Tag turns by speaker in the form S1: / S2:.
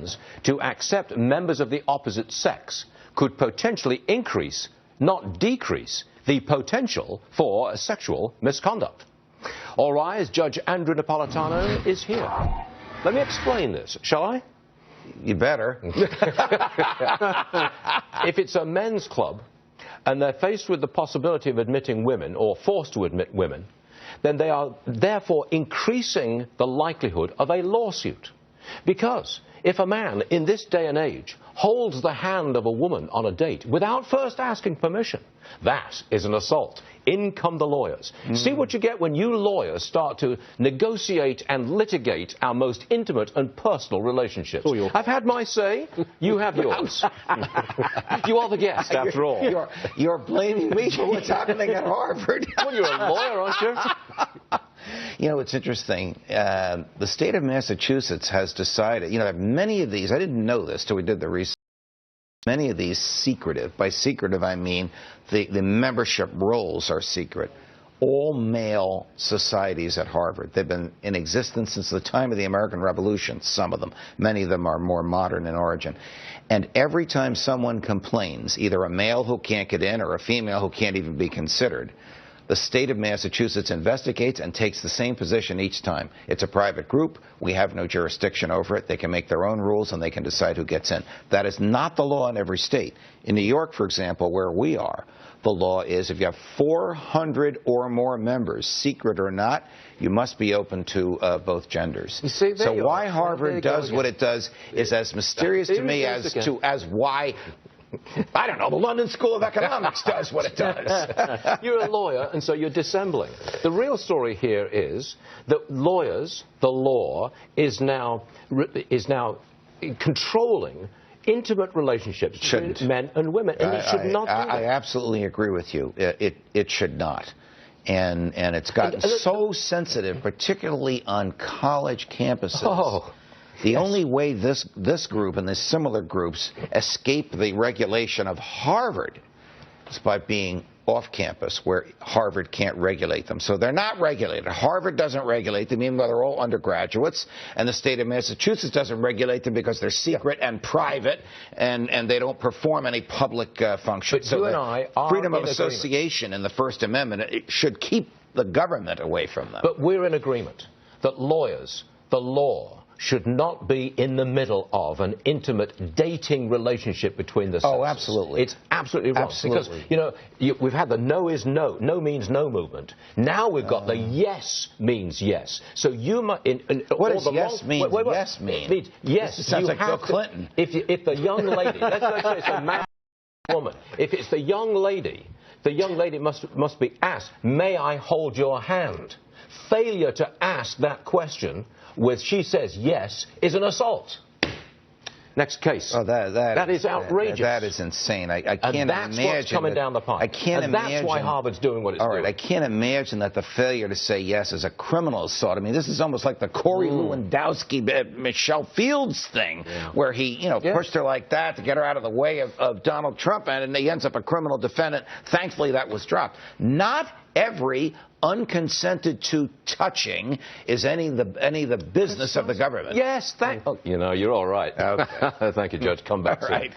S1: citizens to accept members of the opposite sex could potentially increase, not decrease, the potential for sexual misconduct. All rise, Judge Andrew Napolitano is here. Let me explain this, shall I?
S2: You better.
S1: If it's a men's club and they're faced with the possibility of admitting women or forced to admit women, then they are therefore increasing the likelihood of a lawsuit. Because if a man in this day and age holds the hand of a woman on a date without first asking permission, that is an assault. In come the lawyers. See what you get when you lawyers start to negotiate and litigate our most intimate and personal relationships. I've had my say, you have yours. You are the guest, after all.
S2: You're blaming me for what's happening at Harvard.
S1: Well, you're a lawyer, aren't you?
S2: You know, it's interesting. The state of Massachusetts has decided, many of these, I didn't know this till we did the research, many of these secretive. By secretive, I mean the membership rolls are secret. All male societies at Harvard. They've been in existence since the time of the American Revolution, some of them. Many of them are more modern in origin. And every time someone complains, either a male who can't get in or a female who can't even be considered, the state of Massachusetts investigates and takes the same position each time. It's a private group. We have no jurisdiction over it. They can make their own rules and they can decide who gets in. That is not the law in every state. In New York, for example, where we are, the law is if you have 400 or more members, secret or not, you must be open to both genders.
S1: See,
S2: so why Harvard does what it does is as mysterious to me as why, I don't know, the London School of Economics does what it does.
S1: You're a lawyer, and so you're dissembling. The real story here is that lawyers, the law, is now controlling intimate relationships between men and women, and it should not do that.
S2: I absolutely agree with you. It should not. And it's gotten so sensitive, particularly on college campuses.
S1: Oh.
S2: The only way this group and the similar groups escape the regulation of Harvard is by being off campus, where Harvard can't regulate them. So they're not regulated. Harvard doesn't regulate them, even though they're all undergraduates, and the state of Massachusetts doesn't regulate them because they're secret and private, and they don't perform any public function.
S1: But so you and I are
S2: freedom of association in the First Amendment, it should keep the government away from them.
S1: But we're in agreement that lawyers, the law, should not be in the middle of an intimate dating relationship between the sexes.
S2: Oh, absolutely.
S1: It's absolutely wrong.
S2: Absolutely.
S1: Because, we've had the no is no, no means no movement. Now we've got the yes means yes. So you must...
S2: What does yes mean? Yes mean?
S1: Yes,
S2: this sounds like Bill Clinton.
S1: If the young lady, let's say it's a man or woman, if it's the young lady must be asked, may I hold your hand? Failure to ask that question with she says yes is an assault. Next case.
S2: Oh,
S1: that is outrageous.
S2: That is insane. I can't imagine.
S1: And that's what's coming down the pipe.
S2: I can't imagine.
S1: That's why Harvard's doing what it's doing.
S2: All right, I can't imagine that the failure to say yes is a criminal assault. I mean, this is almost like the Corey Lewandowski, Michelle Fields thing, where he, pushed her like that to get her out of the way of Donald Trump, and he ends up a criminal defendant. Thankfully, that was dropped. Not every unconsented to touching is any of the business of the government.
S1: Yes, you're all right.
S2: Okay.
S1: Thank you, Judge. Come back soon.
S2: Right.